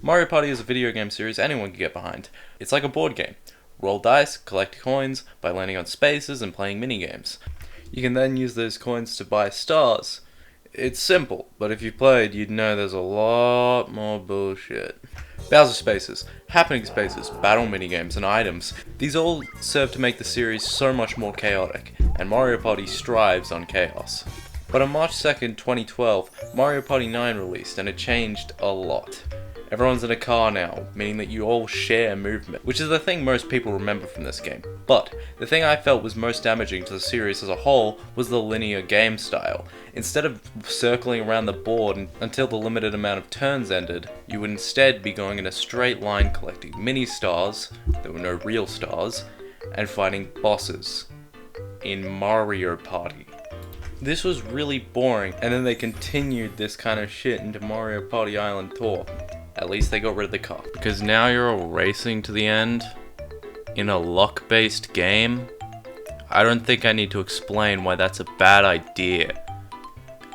Mario Party is a video game series anyone can get behind. It's like a board game. Roll dice, collect coins by landing on spaces and playing minigames. You can then use those coins to buy stars. It's simple, but if you played, you'd know there's a lot more bullshit. Bowser spaces, happening spaces, battle minigames, and items. These all serve to make the series so much more chaotic, and Mario Party strives on chaos. But on March 2nd, 2012, Mario Party 9 released, and it changed a lot. Everyone's in a car now, meaning that you all share movement, which is the thing most people remember from this game. But the thing I felt was most damaging to the series as a whole was the linear game style. Instead of circling around the board until the limited amount of turns ended, you would instead be going in a straight line collecting mini stars, there were no real stars, and fighting bosses in Mario Party. This was really boring, and then they continued this kind of shit into Mario Party Island Tour. At least they got rid of the car. Because now you're all racing to the end in a luck-based game. I don't think I need to explain why that's a bad idea.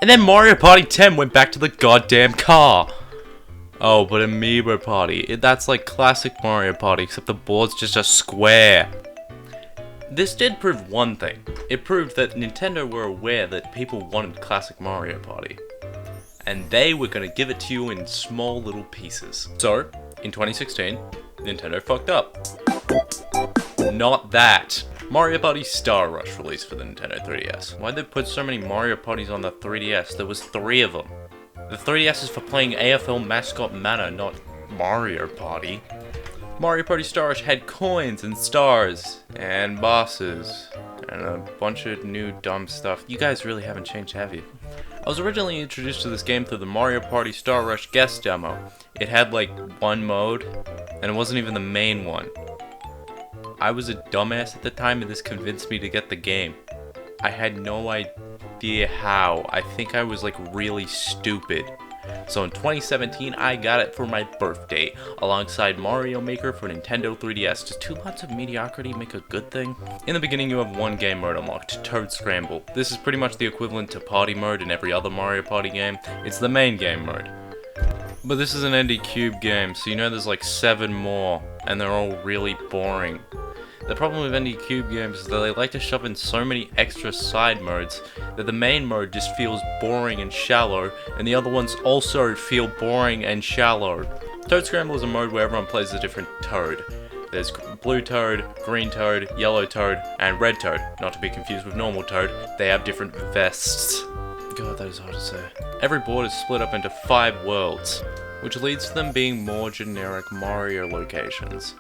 And then Mario Party 10 went back to the goddamn car. Oh, but Amiibo Party, that's like classic Mario Party, except the board's just a square. This did prove one thing. It proved that Nintendo were aware that people wanted classic Mario Party. And they were gonna give it to you in small little pieces. So, in 2016, Nintendo fucked up. Not that. Mario Party Star Rush released for the Nintendo 3DS. Why'd they put so many Mario Parties on the 3DS? There was 3 of them. The 3DS is for playing AFL Mascot Manor, not Mario Party. Mario Party Star Rush had coins and stars and bosses and a bunch of new dumb stuff. You guys really haven't changed, have you? I was originally introduced to this game through the Mario Party Star Rush guest demo. It had like one mode, and it wasn't even the main one. I was a dumbass at the time, and this convinced me to get the game. I had no idea how. I think I was like really stupid. So in 2017, I got it for my birthday, alongside Mario Maker for Nintendo 3DS. Does 2 lots of mediocrity make a good thing? In the beginning, you have one game mode unlocked, Toad Scramble. This is pretty much the equivalent to Party Mode in every other Mario Party game. It's the main game mode. But this is an ND Cube game, so you know there's like 7 more, and they're all really boring. The problem with ND Cube games is that they like to shove in so many extra side modes that the main mode just feels boring and shallow, and the other ones also feel boring and shallow. Toad Scramble is a mode where everyone plays a different Toad. There's Blue Toad, Green Toad, Yellow Toad, and Red Toad. Not to be confused with normal Toad, they have different vests. God, that is hard to say. Every board is split up into 5 worlds, which leads to them being more generic Mario locations.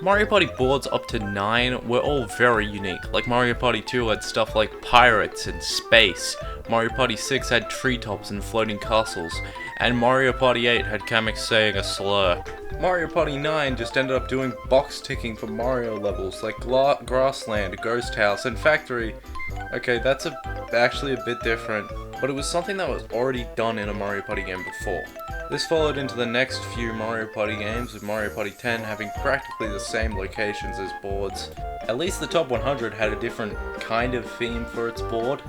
Mario Party boards up to 9 were all very unique, like Mario Party 2 had stuff like pirates and space, Mario Party 6 had treetops and floating castles, and Mario Party 8 had Kamek saying a slur. Mario Party 9 just ended up doing box ticking for Mario levels like Grassland, Ghost House, and Factory. Okay, that's actually a bit different, but it was something that was already done in a Mario Party game before. This followed into the next few Mario Party games, with Mario Party 10 having practically the same locations as boards. At least the top 100 had a different kind of theme for its board.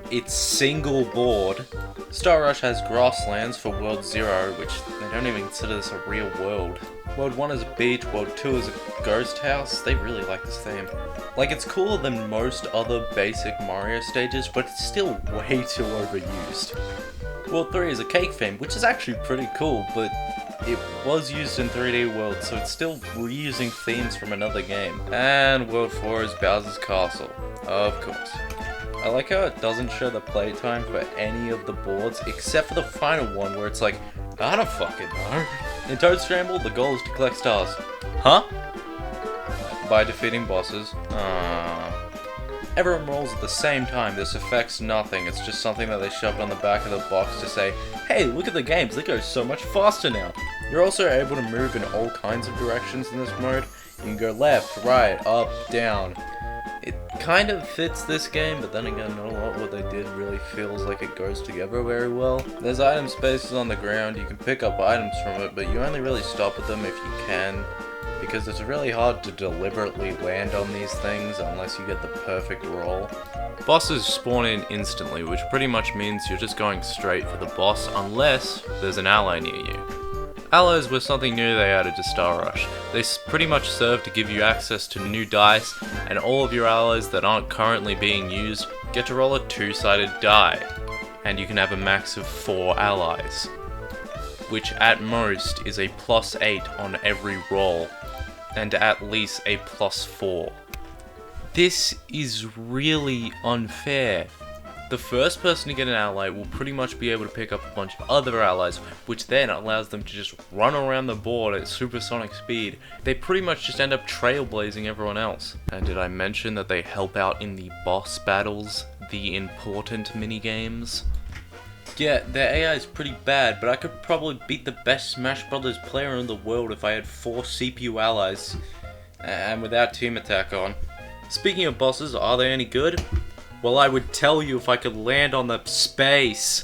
Its single board. Star Rush has grasslands for World 0, which they don't even consider this a real world. World 1 is a beach, World 2 is a ghost house. They really like this theme. Like, it's cooler than most other basic Mario stages, but it's still way too overused. World 3 is a cake theme, which is actually pretty cool, but it was used in 3D World, so it's still reusing themes from another game. And World 4 is Bowser's Castle, of course. I like how it doesn't show the playtime for any of the boards, except for the final one where it's like, I don't fucking know. In Toad Scramble, the goal is to collect stars. Huh? By defeating bosses. Everyone rolls at the same time. This affects nothing. It's just something that they shoved on the back of the box to say, hey, look at the games, they go so much faster now. You're also able to move in all kinds of directions in this mode. You can go left, right, up, down. It kind of fits this game, but then again, not a lot what they did really feels like it goes together very well. There's item spaces on the ground. You can pick up items from it, but you only really stop at them if you can, because it's really hard to deliberately land on these things unless you get the perfect roll. Bosses spawn in instantly, which pretty much means you're just going straight for the boss unless there's an ally near you. Allies were something new they added to Star Rush. They pretty much serve to give you access to new dice, and all of your allies that aren't currently being used get to roll a two-sided die. And you can have a max of 4 allies, which at most is a +8 on every roll, and at least a +4. This is really unfair. The first person to get an ally will pretty much be able to pick up a bunch of other allies, which then allows them to just run around the board at supersonic speed. They pretty much just end up trailblazing everyone else. And did I mention that they help out in the boss battles, the important minigames? Yeah, their AI is pretty bad, but I could probably beat the best Smash Brothers player in the world if I had 4 CPU allies, and without team attack on. Speaking of bosses, are they any good? Well, I would tell you if I could land on the space.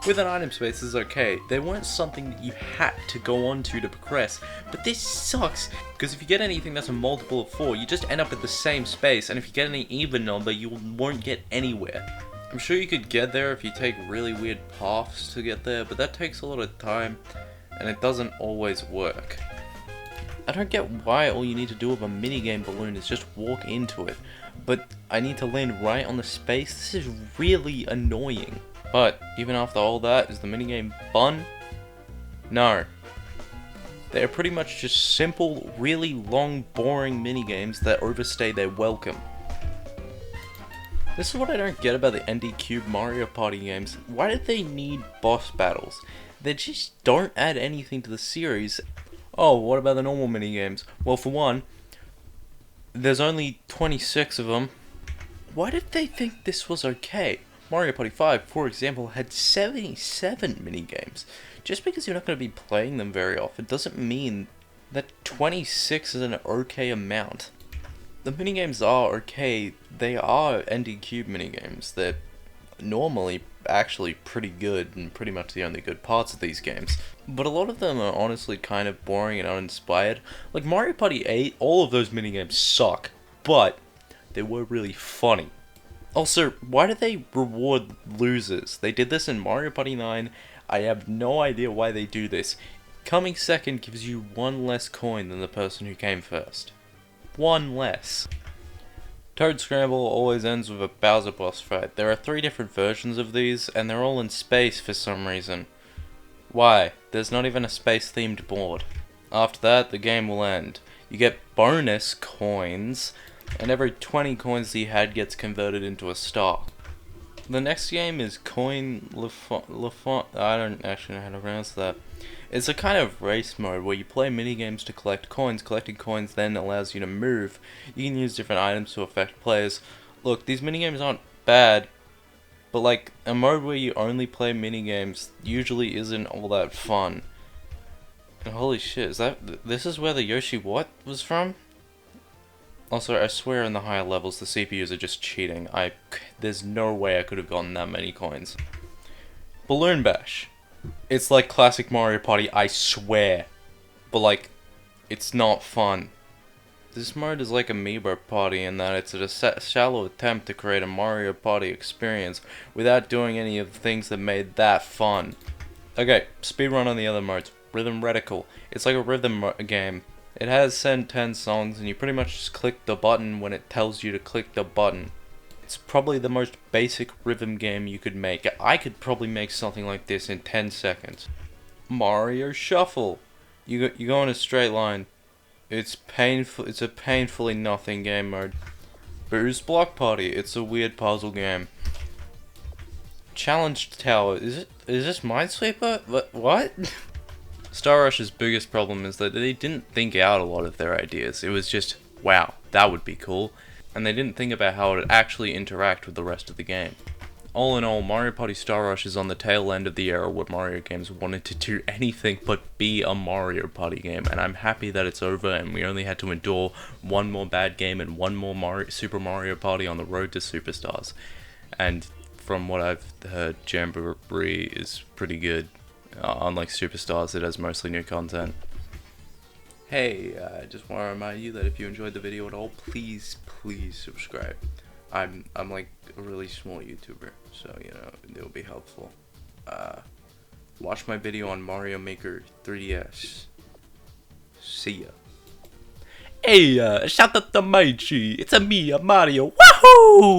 With an item space is okay. They weren't something that you had to go onto to progress, but this sucks, because if you get anything that's a multiple of 4, you just end up at the same space, and if you get any even number, you won't get anywhere. I'm sure you could get there if you take really weird paths to get there, but that takes a lot of time, and it doesn't always work. I don't get why all you need to do with a minigame balloon is just walk into it, but I need to land right on the space. This is really annoying. But even after all that, is the minigame fun? No. They're pretty much just simple, really long, boring minigames that overstay their welcome. This is what I don't get about the ND Cube Mario Party games. Why did they need boss battles? They just don't add anything to the series. Oh, what about the normal minigames? Well, for one, there's only 26 of them. Why did they think this was okay? Mario Party 5, for example, had 77 minigames. Just because you're not going to be playing them very often doesn't mean that 26 is an okay amount. The minigames are okay. They are ND Cube minigames. They're normally actually pretty good and pretty much the only good parts of these games. But a lot of them are honestly kind of boring and uninspired. Like Mario Party 8, all of those minigames suck, but they were really funny. Also, why do they reward losers? They did this in Mario Party 9. I have no idea why they do this. Coming second gives you 1 less coin than the person who came first. 1 less. Toad Scramble always ends with a Bowser boss fight. There are 3 different versions of these, and they're all in space for some reason. Why? There's not even a space-themed board. After that, the game will end. You get bonus coins, and every 20 coins that you had gets converted into a star. The next game is Coin Lafont. I don't actually know how to pronounce that. It's a kind of race mode where you play minigames to collect coins. Collecting coins then allows you to move. You can use different items to affect players. Look, these minigames aren't bad, but like, a mode where you only play minigames usually isn't all that fun. And holy shit, this is where the Yoshi what was from? Also, I swear in the higher levels the CPUs are just cheating. There's no way I could have gotten that many coins. Balloon Bash. It's like classic Mario Party, I swear. But like, it's not fun. This mode is like Amiibo Party in that it's a shallow attempt to create a Mario Party experience without doing any of the things that made that fun. Okay, speedrun on the other modes. Rhythm Reticle. It's like a rhythm game. It has 10 songs and you pretty much just click the button when it tells you to click the button. It's probably the most basic rhythm game you could make. I could probably make something like this in 10 seconds. Mario Shuffle. You go in a straight line. It's painful. It's a painfully nothing game mode. Boo's Block Party. It's a weird puzzle game. Challenge Tower. Is this Minesweeper? What? Star Rush's biggest problem is that they didn't think out a lot of their ideas. It was just, wow, that would be cool. And they didn't think about how it would actually interact with the rest of the game. All in all, Mario Party Star Rush is on the tail end of the era where Mario games wanted to do anything but be a Mario Party game, and I'm happy that it's over and we only had to endure one more bad game and one more Super Mario Party on the road to Superstars. And from what I've heard, Jamboree is pretty good. Unlike Superstars, it has mostly new content. Hey, I just want to remind you that if you enjoyed the video at all, please subscribe. I'm like a really small YouTuber, so you know, it will be helpful. Watch my video on Mario Maker 3DS. See ya. Hey, shout out to Maichi. It's a me, Mario. Wahoo!